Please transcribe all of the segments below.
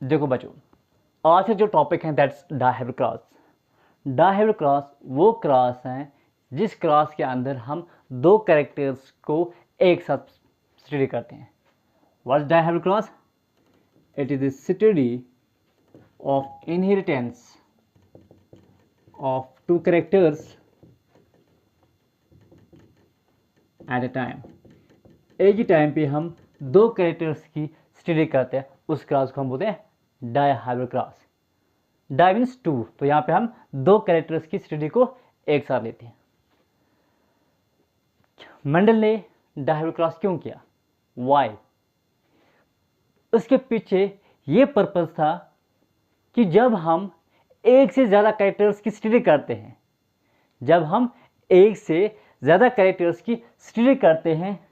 देखो बच्चों, आज का जो टॉपिक है दैट्स डायहेब्रल क्लास। डायहेब्रल क्लास वो क्लास हैं जिस क्लास के अंदर हम दो कैरेक्टर्स को एक साथ स्टडी करते हैं। What is dihybrid cross? It is the study of inheritance of two characters at a time. एक ही टाइम पे हम दो कैरेक्टर्स की स्टडी करते हैं, उस क्लास को हम बोलते हैं डायहेब्रल क्लास। डाई मीन्स टू, तो यहाँ पे हम दो कैरेक्टर्स की स्टडी को एक साथ लेते हैं। मेंडल ने डायहेब्रल क्लास क्यों किया? वाई? उसके पीछे ये पर्पस था कि जब हम एक से ज़्यादा कैरेक्टर्स की स्टडी करते हैं, जब हम एक से ज़्यादा कैरेक्टर्स की स्टडी करते हैं,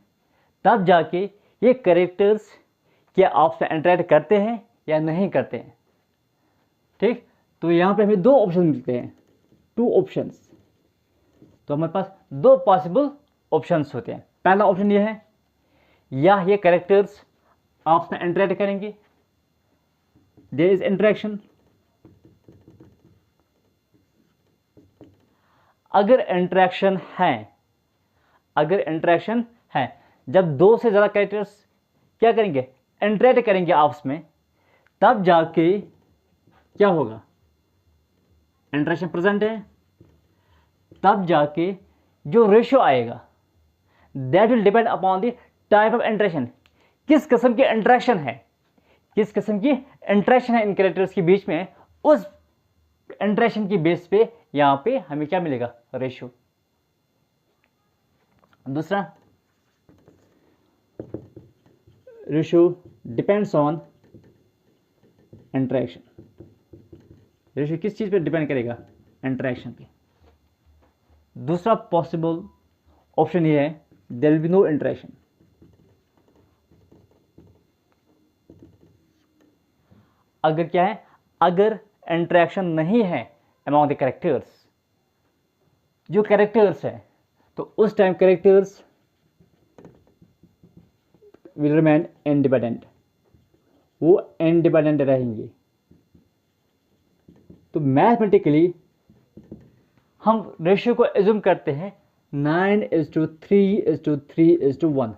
तब जाके ये कैरेक्टर्स क्या आपस में इंटरेक्ट करते हैं या नहीं करते हैं। ठीक, तो यहाँ पे हमें दो ऑप्शन मिलते हैं, टू ऑप्शंस। तो हमारे पास दो पॉसिबल ऑप्शंस होते हैं। पहला ऑप्शन ये है, या ये कैरेक्टर्स आपस में इंटरेक्ट करेंगे, देयर इज इंटरेक्शन। अगर इंटरेक्शन है, जब दो से ज़्यादा कैरेक्टर्स क्या करेंगे, इंटरेक्ट करेंगे आपस में, तब जाके क्या होगा, इंटरेक्शन प्रेजेंट है, तब जाके जो रेशियो आएगा that will depend upon the type of interaction. किस किस्म की इंटरेक्शन है, किस किस्म की इंटरेक्शन है इन कैरेक्टर्स के बीच में, उस इंटरेक्शन की बेस पे यहां पे हमें क्या मिलेगा, रेशियो। दूसरा, ratio depends on interaction. Ratio किस चीज पे डिपेंड करेगा, इंटरेक्शन पे। दूसरा पॉसिबल ऑप्शन ये है, there will be no interaction. अगर क्या है, अगर इंटरेक्शन नहीं है अमॉन्ग द कैरेक्टर्स, जो कैरेक्टर्स है, तो उस time characters will remain independent, वो इंडिपेंडेंट रहेंगे। तो मैथमेटिकली हम रेशियो को एज्यूम करते हैं 9:3:3:1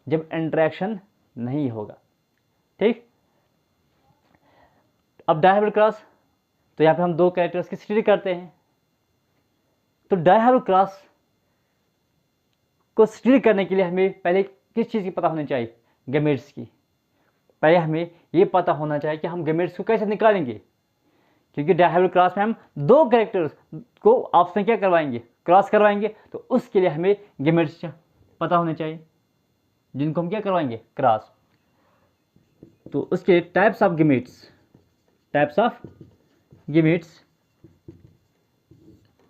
जब इंटरेक्शन नहीं होगा। ठीक, अब डायहेब्रल क्लास, तो यहाँ पे हम दो कैरेक्टर्स की स्टडी करते हैं। तो डायहेब्रल क्लास को स्टडी करने के लिए हमें पहले किस चीज़ की पता होनी चाहिए, गैमेट्स की। पहले हमें ये पता होना चाहिए कि हम गैमेट्स को कैसे निकालेंगे, क्योंकि डायहेब्रल क्लास में हम दो कैरेक्टर्स को आपस में क्या करवाएंगे, क्रॉस करवाएंगे। तो उसके लिए हमें गैमेट्स पता होने चाहिए, जिनको हम क्या करवाएंगे, क्रॉस। तो उसके टाइप्स ऑफ गैमेट्स,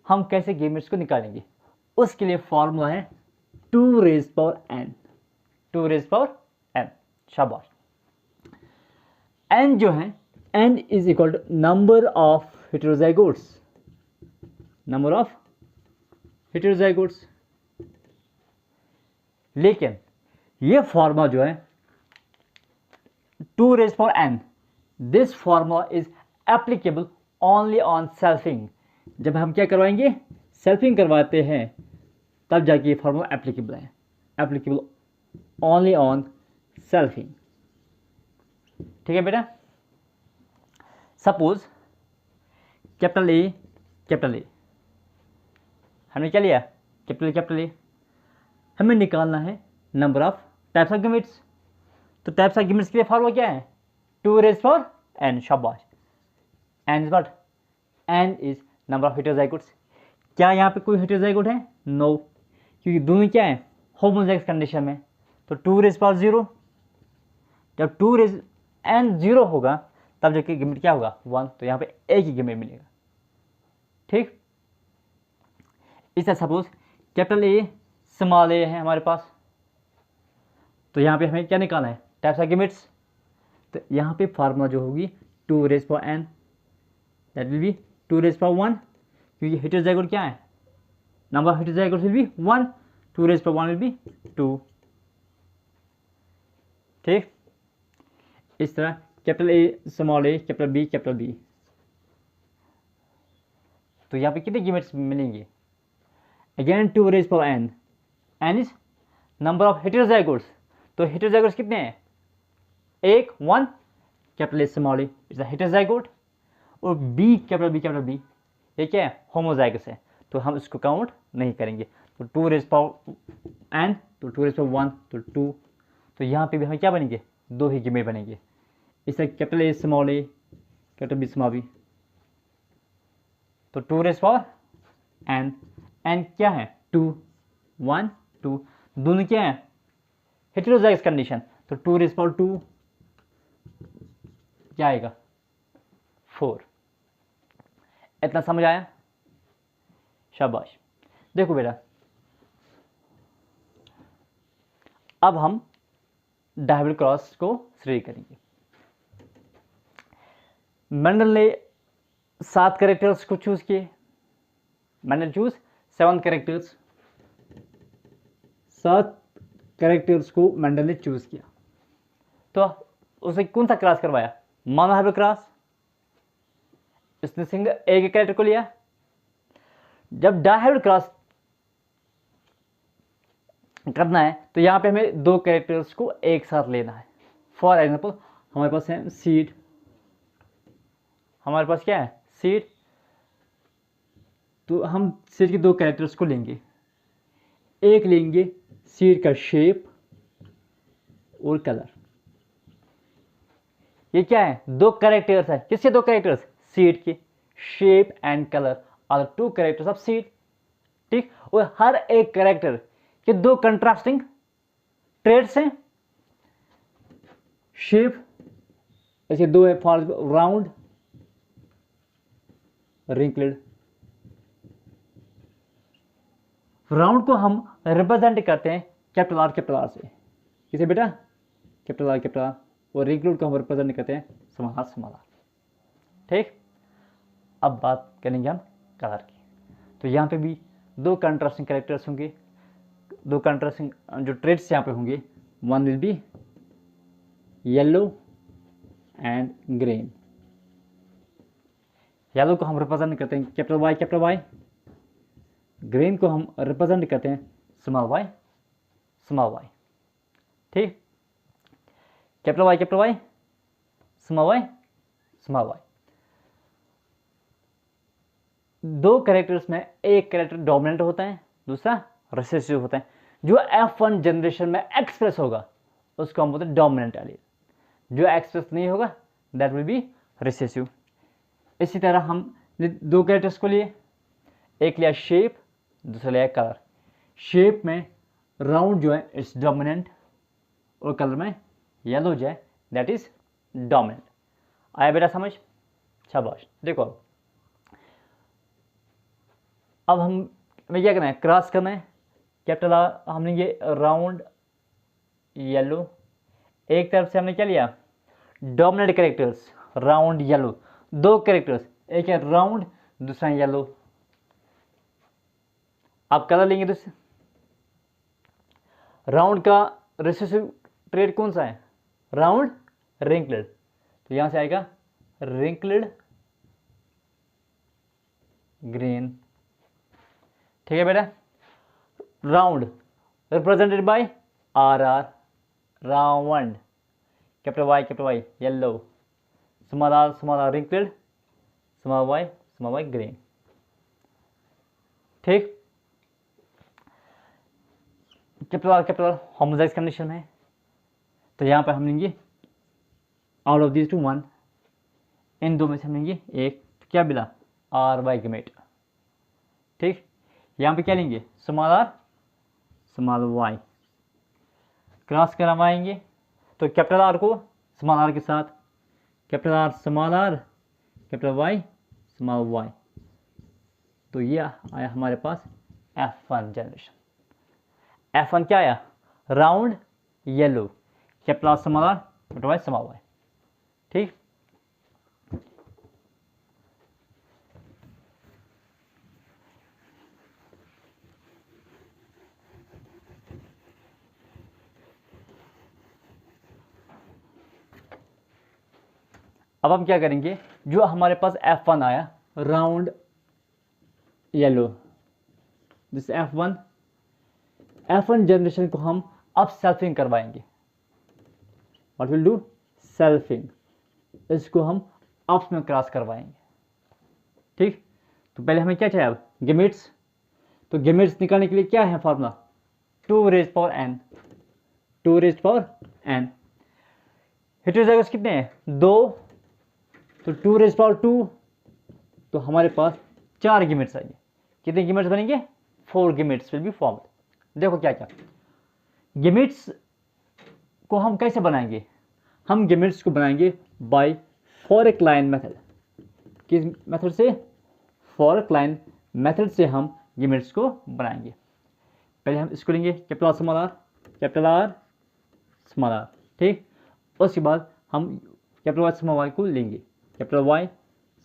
हम कैसे गैमेट्स को निकालेंगे, उसके लिए फॉर्मूला है 2⁻n। 2⁻n, शाबाश। n जो है, n is equal to number of heterozygotes, लेकिन ये फॉर्मूला जो है 2⁻n, this formula is applicable only on selfing. जब हम क्या करवाएंगे, सेल्फिंग करवाते हैं, तब जाके ये फॉर्मूला एप्लीकेबल है, एप्लीकेबल ओनली ऑन सेल्फिंग। ठीक है बेटा। सपोज कैपिटल ए, हमने क्या लिया, कैपिटल ए, हमें निकालना है number of types of gametes. तो टाइप्स ऑफ गैमेट्स के लिए फॉर्मूला क्या है, 2⁻n, शाबाश। n is what, n is number of heterozygotes. क्या यहाँ पे कोई हेटेरोजाइगोट है, नो, क्योंकि दोनों क्या है, होमोजेगस कंडीशन में। तो 2⁻0, जब 2⁻n 0 होगा तब जाके गैमेट क्या होगा, 1। तो यहाँ पे एक ही गैमेट मिलेगा। ठीक, इससे सपोज कैपिटल ए स्मॉल ए है हमारे पास, तो यहाँ पे हमें क्या निकालना है, टाइप्स ऑफ गैमेट्स। तो यहाँ पे फार्मूला जो होगी 2⁻n, दैट विल बी 2⁻1, क्योंकि हेटेरोजाइगोट क्या है, number of heterozygotes will be 1, 2⁻1 will be 2। ठीक, इस तरह capital A small A capital B capital B. तो यहाँ पे कितने गिमिट्स मिलेंगे? Again 2 raise power N, N is number of heterozygotes. तो हेटेरोजाइगोट्स कितने हैं? एक, 1, capital A small A is a heterozygote, और बी कैपिटल बी ये क्या है? होमोजाइगस है, तो हम इसको काउंट नहीं करेंगे। तो 2 रेज पावर एन, तो 2 रेज पावर 1 तो 2, तो यहाँ पे भी हमें क्या बनेंगे? 2 ही गिमिट बनेंगे। इस तरह capital A small A capital B small B, तो 2 रेज पावर एन, एन क्या है? 2, 1, 2, दोनों क्या है? हेटेरोजाइगस कंडीशन, तो 2 रेज पावर 2 क्या आएगा? 4। इतना समझ आया? शाबाश। देखो बेटा, अब हम डायहेड्रल क्रॉस को स्टडी करेंगे। मेंडल ने 7 कैरेक्टर्स को चूज किए। मैंने चूज 7 कैरेक्टर्स, 7 कैरेक्टर्स को मेंडल ने चूज किया। तो उसे कौन सा क्रॉस करवाया? Monohybrid cross. इसने सिंगल एक कैरेक्टर को लिया। जब डायहाइब्रिड क्रॉस करना है तो यहां पे हमें 2 कैरेक्टर्स को एक साथ लेना है। फॉर एग्जांपल हमारे पास है सीड, हमारे पास क्या है? सीड। तो हम सीड के 2 कैरेक्टर्स को लेंगे। एक लेंगे सीड का शेप और कलर। ये क्या है? 2 कैरेक्टर्स है। किसके 2 कैरेक्टर्स? सीड के। Shape and colour are 2 characters of seed. ठीक, और हर एक कैरेक्टर के 2 कंट्रास्टिंग ट्रेड्स हैं। शेप ऐसे 2 है, फॉर राउंड, रिंकल्ड। राउंड को हम रिप्रेजेंट करते हैं कैपिटल आर से। किसे बेटा? Capital R. और रिंकल्ड को हम रिप्रेजेंट करते हैं स्मॉल आर। ठीक, अब बात करेंगे हम कलर की। तो यहाँ पे भी 2 कंट्रास्टिंग कैरेक्टर्स होंगे, 2 कंट्रास्टिंग जो ट्रेड्स यहाँ पे होंगे। One will be yellow and green. Yellow को हम रिप्रेजेंट करते हैं कैपिटल वाई। ग्रीन को हम रिप्रेजेंट करते हैं स्मॉल वाई। ठीक, capital Y small Y. 2 characters में एक कैरेक्टर डोमिनेंट होता है, दूसरा रिसेसिव होता है। जो F1 जनरेशन में एक्सप्रेस होगा उसको हम बोलते हैं डोमिनेंट एलील। जो एक्सप्रेस नहीं होगा दैट विल बी रिसेसिव। इसी तरह हम 2 कैरेक्टर्स को लिए, एक लिया शेप, दूसरा लिया कलर। शेप में राउंड जो है इट्स डोमिनेंट, और कलर में येलो जो है दैट इज डोमिनेंट। आया बेटा समझ? शाबाश। देखो अब हमें क्या करना है? क्रॉस करना है। कैपिटल आर हमने ये राउंड येलो, एक तरफ से हमने क्या लिया? Dominant characters round yellow. 2 characters, एक है राउंड दूसरा येलो। आप कलर लेंगे तो राउंड का रिसेसिव ट्रेड कौन सा है? Round wrinkled. तो यहां से आएगा रिंकल्ड ग्रीन। ठीक है बेटा? Round represented by R round, capital Y yellow, small R wrinkled, small Y green. ठीक, कैपिटल आर होमोजाइगस कंडीशन में है, तो यहां पर हम लेंगे आउट ऑफ दिस 2 1, इन 2 में से हम लेंगे एक। तो क्या मिला? R Y gamete. ठीक, यहां पे क्या लेंगे? Small R small Y, cross करवाएंगे तो कैपिटल आर को स्मॉल आर के साथ, capital R small R capital Y small Y. तो ये आया हमारे पास F1 जनरेशन। F1 क्या आया? Round yellow, capital R small R capital Y small Y. ठीक, अब हम क्या करेंगे, जो हमारे पास F1 आया round yellow, this F1 generation को हम अब सेल्फिंग करवाएंगे। व्हाट विल डू, सेल्फिंग, इसको हम अप्स में क्रॉस करवाएंगे। ठीक, तो पहले हमें क्या चाहिए, अब गिमिट्स। तो गिमिट्स निकालने के लिए क्या है formula, 2 raise power n, 2 raise power n। Heterozygous कितने हैं, 2, तो 2 रेज पावर 2, तो हमारे पास 4 गिमिट्स आएंगे। कितने गिमिट्स बनेंगे, 4 गिमिट्स विल बी फॉर्म्ड। देखो क्या क्या गिमिट्स को हम कैसे बनाएंगे, हम गिमिट्स को बनाएंगे बाय फॉरेक लाइन मेथड। किस मेथड से, फॉरेक लाइन मेथड से हम गिमिट्स को बनाएंगे। पहले हम इसको लेंगे capital R small R, capital R small R, ठीक। उसके बाद हम कैपिटल वाई स्मॉल वाई को लेंगे, कैपिटल वाई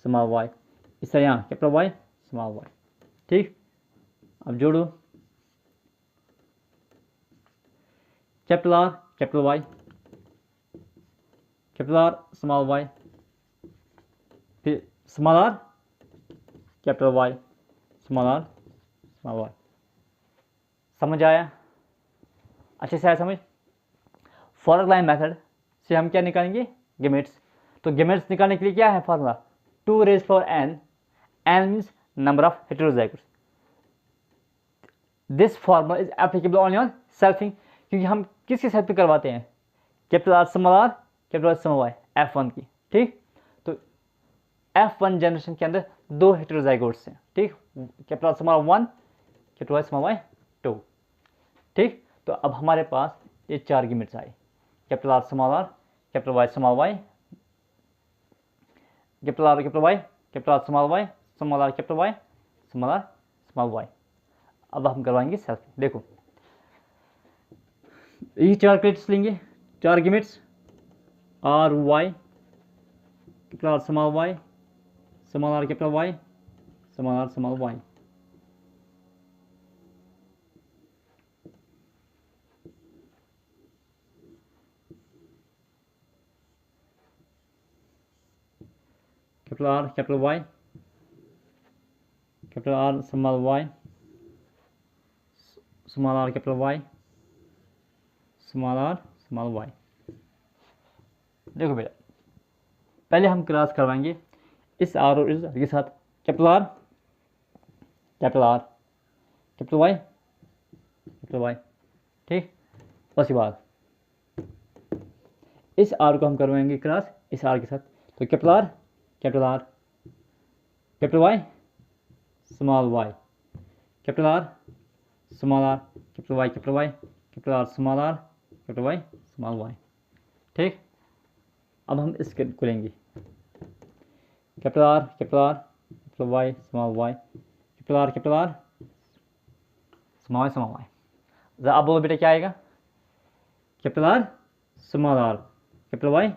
स्मॉल वाई, इस तरह यहाँ कैपिटल वाई स्मॉल वाई, ठीक। अब जोड़ो, capital R capital Y, capital R small Y, फिर small R capital Y, small R small Y. समझ आया, अच्छे से आया समझ। फॉरेक लाइन मेथड से हम क्या निकालेंगे, गिमिट्स। तो गिमिट्स निकालने के लिए क्या है formula, 2 raise power n, n means number of heterozygotes. This formula is applicable only on selfing, क्योंकि हम किसकी सेल्फिंग करवाते हैं, capital R small R capital Y small Y, F1 की, ठीक। तो F1 जनरेशन के अंदर 2 हेटेरोजाइगोट्स हैं, ठीक, capital R small 1 capital Y small Y 2, ठीक। तो अब हमारे पास ये 4 गिमिट्स आए, capital R small R capital Y small Y, capital R capital Y capital R small Y, small R capital Y small R small Y. अब हम करवाएंगे selfing. देखो ये 4 क्रेडिट्स लेंगे, 4 gametes, R Y capital R small Y, small R capital Y, small R small Y. Capital R capital Y, capital R small Y, small R capital Y, small R small Y. देखो बेटा, पहले हम cross करवाएंगे इस are और इस R के साथ, capital R capital R capital Y, ठीक। उसके बाद इस आर को हम करवाएंगे क्रॉस इस आर के साथ, तो capital R capital Y small Y, capital R small R capital Y capital R small R capital Y small Y, ठीक। अब हम इसको लेंगे, capital R capital Y small Y, capital R small Y. ज़रा अब बोलो बेटा क्या आएगा, capital R small R capital Y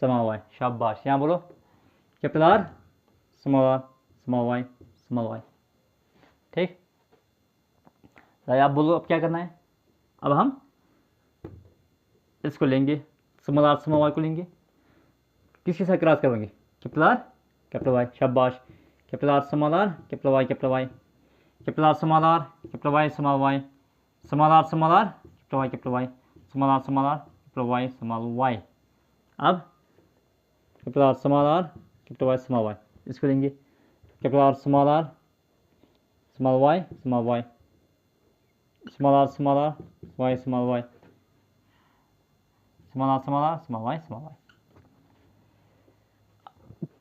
small Y, शाबाश। यहाँ बोलो capital R small Y small Y, ठीक। आप बोलो अब क्या करना है, अब हम इसको लेंगे, स्मॉल आर स्मॉल वाई को लेंगे, किसके साथ क्रॉस करेंगे, कैपिटल आर कैपिटल वाई, शाबाश। Capital R small R capital Y capital Y, capital R small R capital Y small Y, small R capital Y capital Y, small R capital Y small Y. अब capital R capital Y small Y, इसको लेंगे, capital R small Y small Y, small R Y small Y, small R small Y small Y.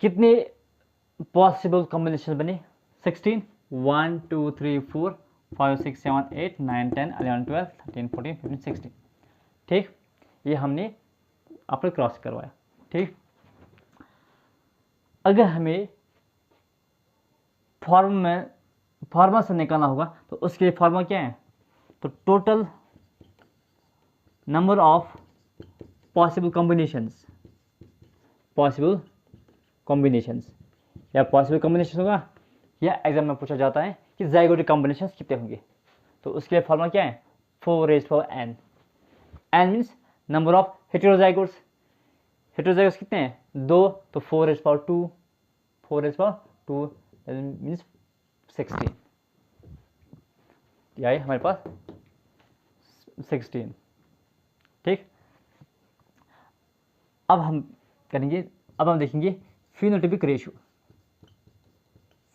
कितने possible combination बने, 16, 1 2 3 4 5 6 7 8 9 10 11 12 13 14 15 16, ठीक। ये हमने अपने cross करवाया, ठीक। अगर हमें फॉर्मूला से निकालना होगा तो उसके लिए फॉर्मूला क्या है, तो total number of possible combinations या पॉसिबल कॉम्बिनेशन होगा, या एग्जाम में पूछा जाता है कि ज़ाइगोटिक कॉम्बिनेशंस कितने होंगे, तो उसके लिए फॉर्मूला क्या है, 4 raise power n। n means number of heterozygotes. Heterozygous कितने हैं? 2, तो 4^2, 4^2 मीन्स 16, ये आई हमारे पास 16। ठीक, अब हम करेंगे, अब हम देखेंगे phenotypic ratio.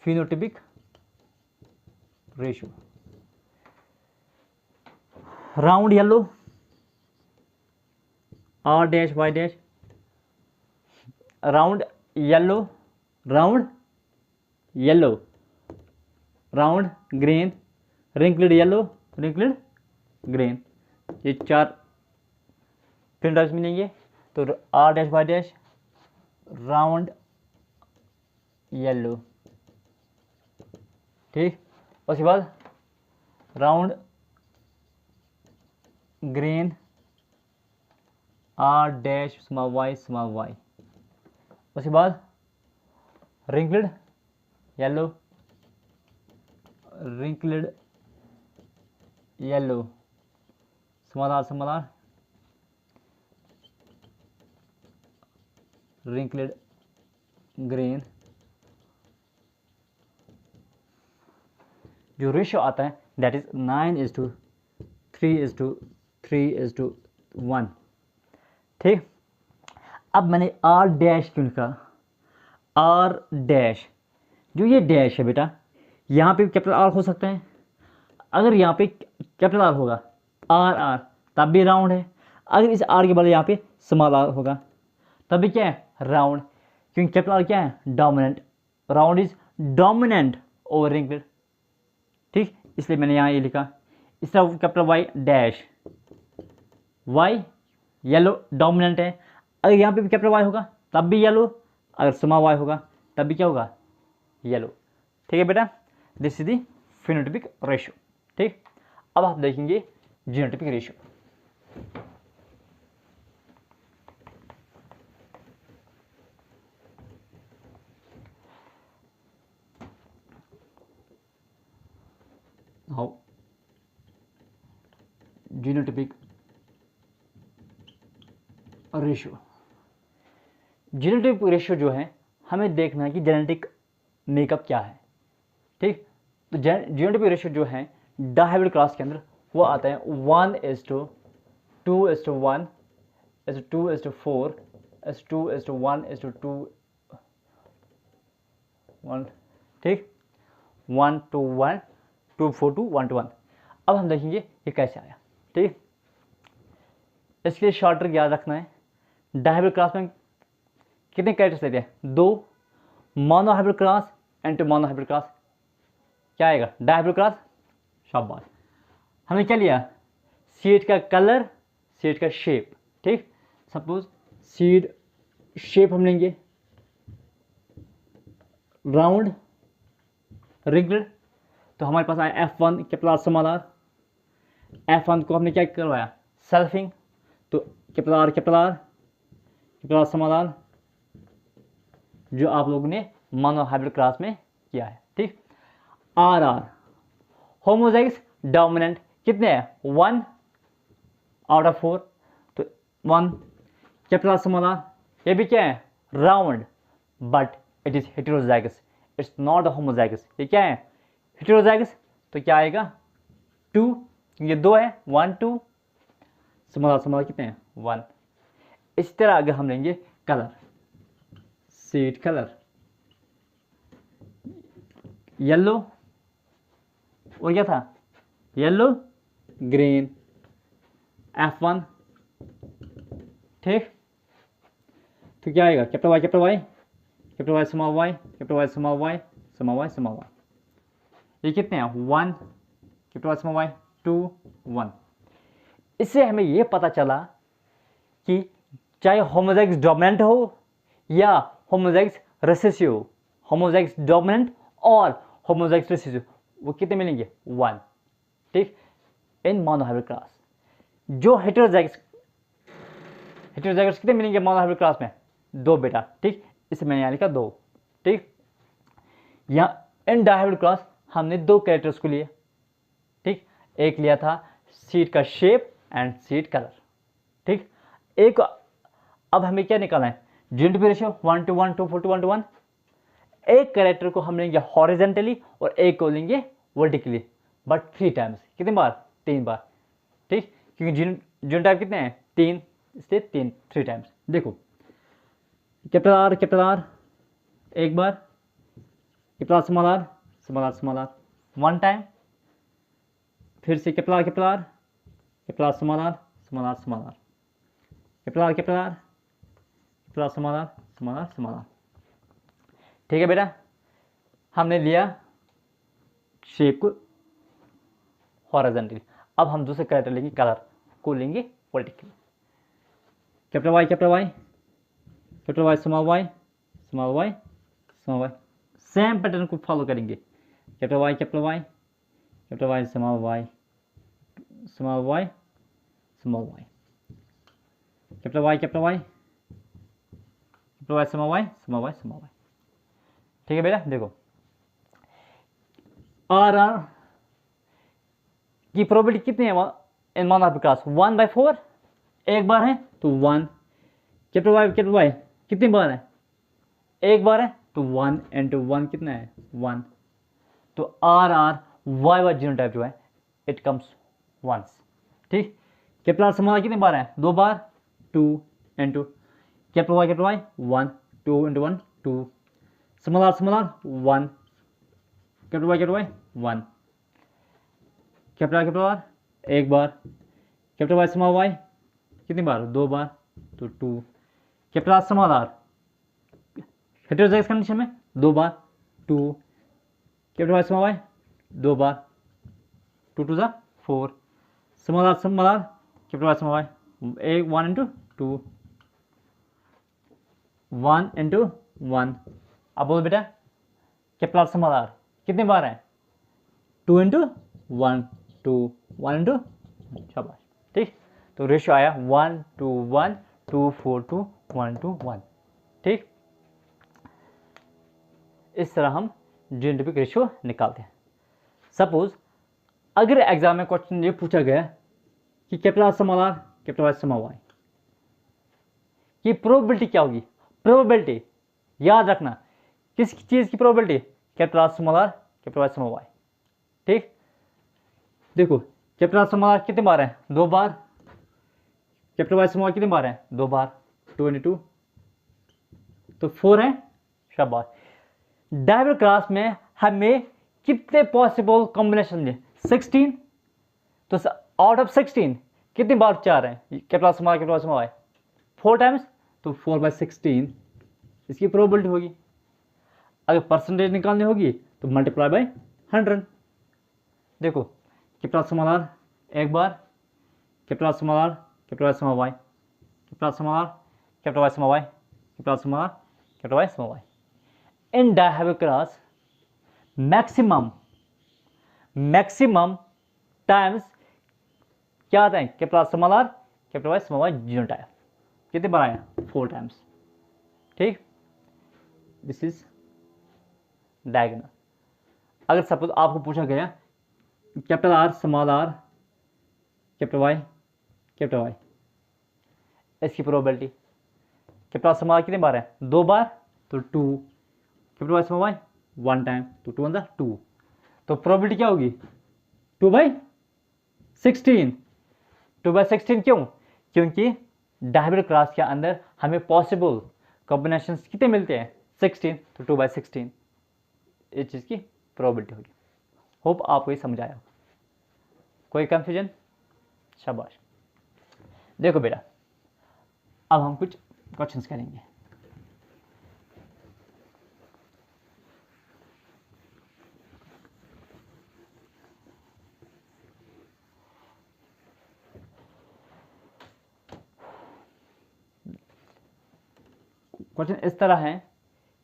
Phenotypic ratio, round yellow R dash Y dash, round yellow, round yellow, round green, wrinkled yellow, wrinkled green, ये 4 फिनोटाइप्स मिलेंगे। तो R dash Y dash, round yellow, ठीक, उसके बाद round green, R dash small y, उसके बाद wrinkled yellow, wrinkled yellow, small r, wrinkled green. जो ratio आता है दैट इज 9:3:3:1। ठीक, अब मैंने R डैश क्यों लिखा? R डैश, जो ये डैश है बेटा, यहाँ पे कैपिटल R हो सकता है। अगर यहाँ पे कैपिटल R होगा, R तब भी राउंड है। अगर इस R के बदले यहाँ पे स्मॉल r होगा तब भी क्या है? राउंड, क्योंकि कैपिटल R क्या है? Dominant. Round is dominant over wrinkled. ठीक, इसलिए मैंने यहाँ ये लिखा। इस तरह capital Y dash, Y yellow dominant है। अगर यहाँ पे भी कैपिटल Y होगा तब भी येलो, अगर स्मॉल y होगा तब भी क्या होगा? येलो। ठीक है बेटा, this is the phenotypic ratio. ठीक, अब आप देखेंगे genotypic ratio. Now genotypic ratio, genetic ratio जो है हमें देखना है कि जेनेटिक मेकअप क्या है। ठीक, तो जेनेटिक रेशियो जो है डायहाइब्रिड क्लास के अंदर वो आता है 1:2:1:2:4:2:1:2 1। ठीक, 1:1 2:4:1:1। अब हम देखेंगे ये कैसे आया। ठीक, इसके लिए शॉर्ट ट्रिक याद रखना है। डायहाइब्रिड क्लास में कितने कैरेक्टर्स लेते हैं? 2। Monohybrid class and monohybrid class क्या आएगा? Dihybrid class. शाबाश, हमने क्या लिया? सीड का कलर, सीड का शेप। ठीक, सपोज सीड शेप हम लेंगे राउंड रिंकल्ड, तो हमारे पास आया F1 capital R small r। F1 को हमने क्या करवाया? सेल्फिंग, तो कैपिटल R स्मॉल r, जो आप लोगों ने मोनोहाइब्रिड क्लास में किया है। ठीक, RR होमोजाइगस डोमिनेंट कितने हैं? 1/4, तो 1 कैपिटल स्मॉल r। ये भी क्या है? Round, but it is heterozygous, it's not homozygous. ये क्या है? हेटेरोजाइगस, तो क्या आएगा? 2, ये 2 है, 1 2, स्मॉल कितने हैं? 1। इस तरह अगर हम लेंगे कलर, सीड कलर येलो, और क्या था? Yellow green, F1। ठीक, तो क्या आएगा? Capital Y small y, capital Y small y, small y। ये कितने हैं? 1 कैपिटल Y स्मॉल y, 2 1। इससे हमें ये पता चला कि चाहे होमोजाइगस डोमिनेंट हो या होमोजाइगस रिसेसिव हो, होमोजाइगस डोमिनेंट और होमोजाइगस रिसेसिव, वो कितने मिलेंगे? 1। ठीक, इन मोनोहाइब्रिड क्लास। जो हेटेरोजाइगस कितने मिलेंगे मोनोहाइब्रिड क्लास में? 2 बेटा। ठीक, इसे मैंने यहाँ लिखा 2। ठीक, यहाँ इन डायहाइब्रिड क्लास हमने 2 कैरेक्टर्स को लिए। ठीक, एक लिया था सीड का शेप एंड सीड कलर। ठीक, एक अब हमें क्या निकालना है, जीनोटाइप रेशियो 1:1, 2:4, 1:1। एक कैरेक्टर को हम लेंगे हॉरिजेंटली और एक को लेंगे वर्टिकली, बट 3 टाइम्स। कितनी बार? 3 बार। ठीक, क्योंकि जीनोटाइप कितने हैं? 3, इसलिए 3 टाइम्स। देखो कैपिटल आर एक बार, capital R small R, small R small R 1 time, फिर से capital R small R, small R small R, capital R small R, small R. ठीक है बेटा, हमने लिया शेप को हॉरिजॉन्टली। अब हम दूसरे कैरेक्टर लेंगे, कलर को लेंगे vertically. Capital Y small Y, same pattern को फॉलो करेंगे। Capital Y small Y, capital Y small Y, capital Y small Y. ठीक है बेटा, देखो आर की प्रोबेबिलिटी कितनी है इन वन ऑफ क्लास? 1/4 एक बार है तो 1। कैपिटल वाई कितनी बार है? एक बार है तो 1 into 1 कितना है? 1। तो आर वाई जीनोटाइप जो है इट कम्स वंस। ठीक, कैपिटल आर स्मॉल कितनी बार है? 2 बार, 2 into capital Y 1, 2 into 1 2, small R 1, capital Y 1, capital R एक बार, कैपिटल वाई स्मॉल वाई कितनी बार? 2 बार, तो 2, capital R small R heterozygous condition में 2 बार, 2, कैपिटल वाई स्मॉल वाई 2 बार, 2 2 4, small R capital Y small Y 1 into 2, 1 into 1। अब बोल बेटा कैपिटल आर स्मॉल आर कितनी बार है? 2 into 1 2, 1 into शाबाश। ठीक, तो रेशियो आया 1:1, 2:4, 1:1। ठीक, इस तरह हम जीनोटाइपिक रेशियो निकालते हैं। सपोज अगर एग्जाम में क्वेश्चन ये पूछा गया कि capital R small R, capital Y small Y की प्रोबेबिलिटी क्या होगी? प्रोबेबिलिटी याद रखना, किस चीज की probability? Capital R small R, capital Y small Y. ठीक, देखो कैपिटल आर स्मॉल आर कितने बार है? 2 बार, कैपिटल वाई स्मॉल कितने बार है? 2 बार, 2 into 2 तो 4 है। शाबाश। डायगोनल क्लास में हमें कितने पॉसिबल कॉम्बिनेशन मिले? 16। तो आउट ऑफ 16 कितनी बार 4 है? Capital R small, capital Y small Y 4 times, तो 4/16 इसकी प्रोबेबिलिटी होगी। अगर परसेंटेज निकालनी होगी तो मल्टीप्लाई बाय 100। देखो कैपिटल आर स्मॉल आर एक बार, capital R small R, capital Y small Y, capital R small R, capital Y small Y, capital R small R, capital Y small Y. इन dihedral class maximum times क्या आता है? Capital R small R, capital Y small Y genotype कितने बार आया? 4 times. ठीक, this is diagonal. अगर suppose आपको पूछा गया capital R small R, capital Y, इसकी probability capital R small R कितने बार है? 2 बार, तो 2, capital Y small Y 1 time, तो 2 1 2, तो प्रोबेबिलिटी क्या होगी? 2/16। 2/16 क्यों? क्योंकि डायहेड्रल क्लास के अंदर हमें पॉसिबल कॉम्बिनेशंस कितने मिलते हैं? 16, तो 2/16 इस चीज़ की प्रोबेबिलिटी होगी। होप आपको ये समझ आया। कोई कंफ्यूजन? शाबाश। देखो बेटा, अब हम कुछ क्वेश्चंस करेंगे। क्वेश्चन इस तरह है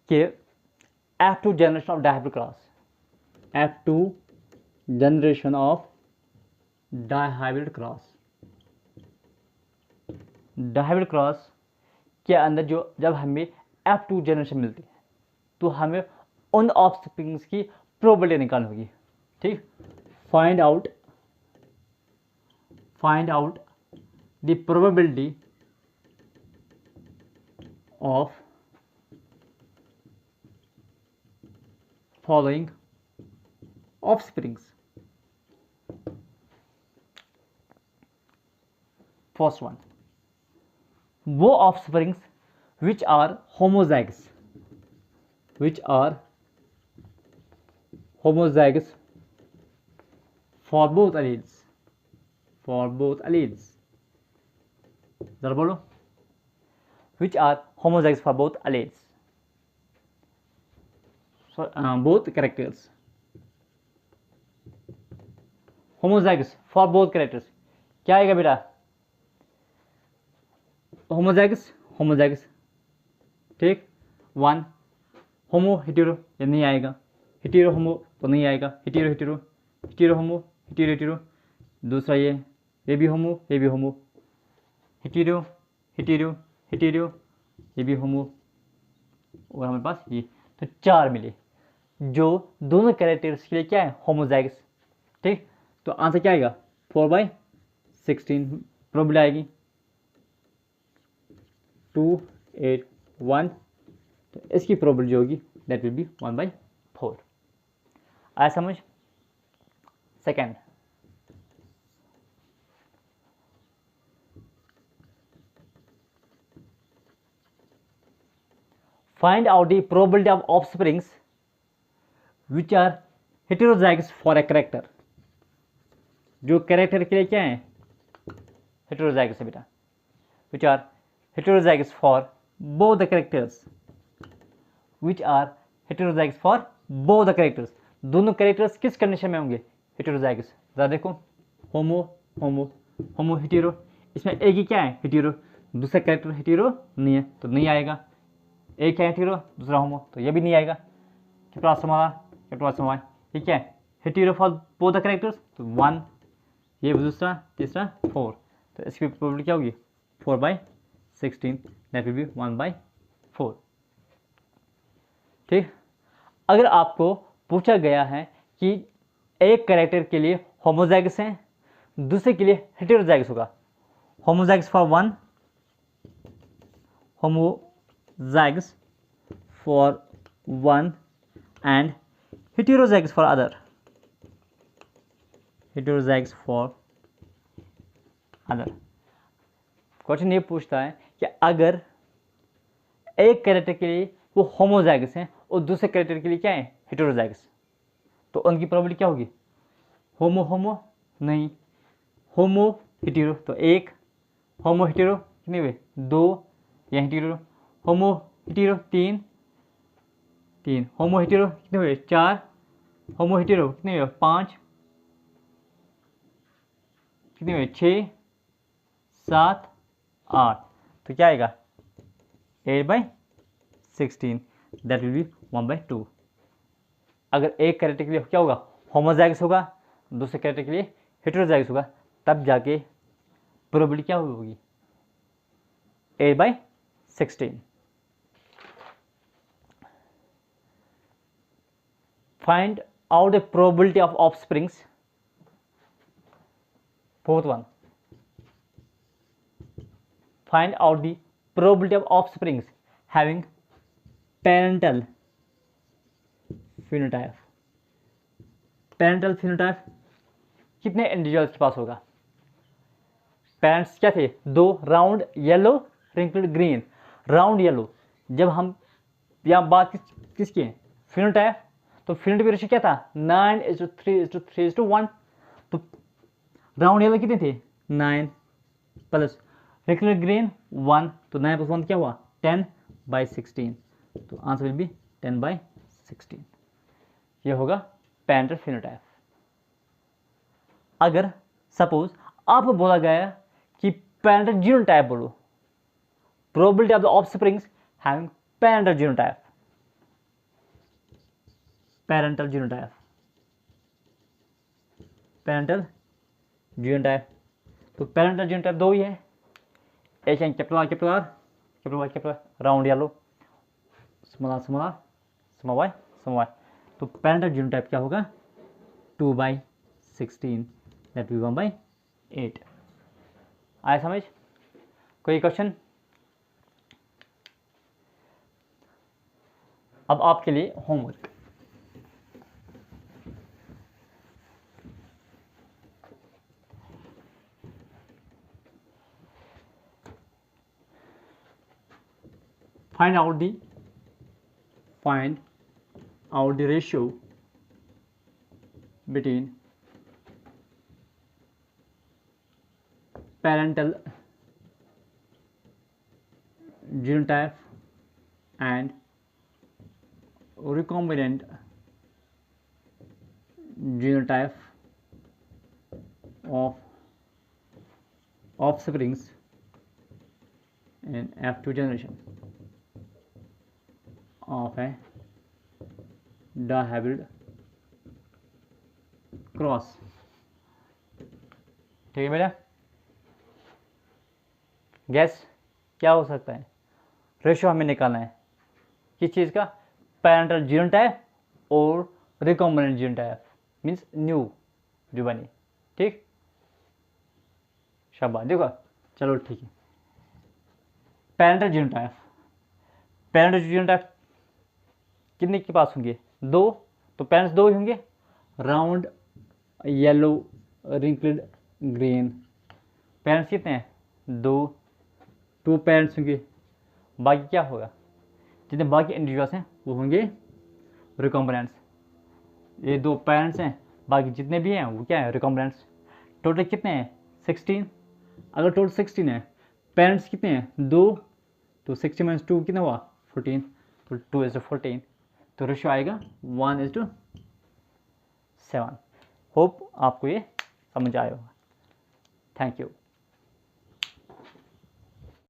कि F2 generation of dihedral class, F2 generation of dihybrid cross, dihybrid cross के अंदर जब हमें F2 जनरेशन मिलती है तो हमें उन ऑफस्प्रिंग्स की प्रोबेबिलिटी निकालनी होगी। ठीक, find out the probability of following offsprings. First one, वो offsprings which are homozygous, for both alleles, जरा बोलो, which are homozygous for both alleles, so both characters, homozygous for both characters, क्या आएगा बेटा? होमोजाइगस, ठीक. वन होमो hetero, ये नहीं आएगा. हेटेरो होमो तो नहीं आएगा. हेटेरो होमो, हेटेरो. दूसरा ये भी होमो, हेटेरो, ये भी होमो, और हमारे पास ये, तो 4 मिले जो दोनों कैरेक्टर्स के लिए क्या है? होमोजाइगस, ठीक. तो आंसर क्या आएगा? 4/16 प्रोबेबिलिटी आएगी. 2, 8, 1, तो इसकी प्रोबेबिलिटी जो होगी दैट विल बी 1/4. आया समझ? Second, find out the probability of offsprings which are heterozygous for a character. जो कैरेक्टर के लिए क्या है? हेटेरोजाइगस है बेटा. Which are heterozygous for both the characters, दोनों कैरेक्टर्स किस कंडीशन में होंगे? हेटेरोजाइगस. जरा देखो, होमो हेटेरो, इसमें एक ही क्या है? हेटेरो. दूसरा कैरेक्टर हेटेरो नहीं है तो नहीं आएगा. एक है हेटेरो, दूसरा होमो, तो ये भी नहीं आएगा. कैपिटल स्मॉल, ये क्या है? Hetero for both the characters, तो 1, ये दूसरा, तीसरा 4, तो इसकी प्रोबेबिलिटी क्या होगी? 4/16, दैट विल बी 1/4. ठीक. अगर आपको पूछा गया है कि एक कैरेक्टर के लिए होमोजाइगस है, दूसरे के लिए हेटेरोजाइगस होगा. Homozygous for one, and heterozygous for other. Question ये पूछता है कि अगर एक कैरेक्टर के लिए वो होमोजाइगस हैं और दूसरे कैरेक्टर के लिए क्या है? हेटेरोजाइगस, तो उनकी प्रोबेबिलिटी क्या होगी? होमो नहीं, होमो हेटेरो तो 1, होमो हेटेरो कितने हुए? 2, या हेटेरो, होमो हेटेरो 3, होमो हेटेरो कितने हुए? 4, होमो हेटेरो कितने हुए? 5, कितने हुए? 6, 7, 8, तो क्या आएगा? 8/16, दैट विल बी 1/2. अगर एक कैरेक्टर के लिए क्या होगा? होमोजाइगस होगा, दूसरे कैरेक्टर के लिए हेटेरोजाइगस होगा, तब जाके प्रोबेबिलिटी क्या होगी? 8/16. Find out the probability of offsprings. Fourth one, find out the probability of offsprings having parental phenotype. कितने इंडिविजुअल्स के पास होगा? पेरेंट्स क्या थे? 2, round yellow, wrinkled green. Round yellow, जब हम यहाँ बात किसकी है? फिनोटाइप. तो फिनोटाइप रेशियो क्या था? 9:3:3:1. तो राउंड येलो कितने थे? 9 प्लस रिंकल्ड ग्रीन 1, तो 9 + 1 क्या हुआ? 10/16. तो आंसर विल बी 10/16. ये होगा पेरेंटल फिनोटाइप. अगर सपोज आपको बोला गया कि पेरेंटल जीनोटाइप बोलो, probability of the offsprings having parental genotype. Parental genotype, तो पेरेंटल जीनोटाइप 2 ही है. एक है capital R, round yellow, small R, small Y. तो पेरेंटल जीनोटाइप क्या होगा? 2/16, दैट विल 1/8. आया समझ? कोई क्वेश्चन? अब आपके लिए homework, find out the ratio between parental genotype and recombinant genotype of offsprings in F2 generation of a dihybrid cross. ठीक है बेटा, गैस क्या हो सकता है? रेशियो हमें निकालना है किस चीज़ का? पैरेंटल जीनोटाइप और रिकॉम्बिनेंट जीनोटाइप, मीन्स न्यू जो बनी। ठीक, शाबाश। देखो चलो ठीक है, पैरेंटल जीनोटाइप, पैरेंटल जीनोटाइप कितने के पास होंगे? 2, तो पेरेंट्स 2 ही होंगे, round yellow wrinkled green. Parents कितने हैं? 2 पेरेंट्स होंगे, बाकी क्या होगा? जितने बाकी इंडिविजुअल्स हैं वो होंगे रिकॉम्बिनेंट्स। ये 2 पेरेंट्स हैं, बाकी जितने भी हैं वो क्या है? रिकॉम्बिनेंट्स। टोटल कितने हैं? 16। अगर टोटल 16 है, पेरेंट्स कितने हैं? 2, तो 16 - 2 कितना हुआ? 14, तो 2:14, तो रेशियो आएगा 1:7। होप आपको ये समझ आया होगा। Thank you.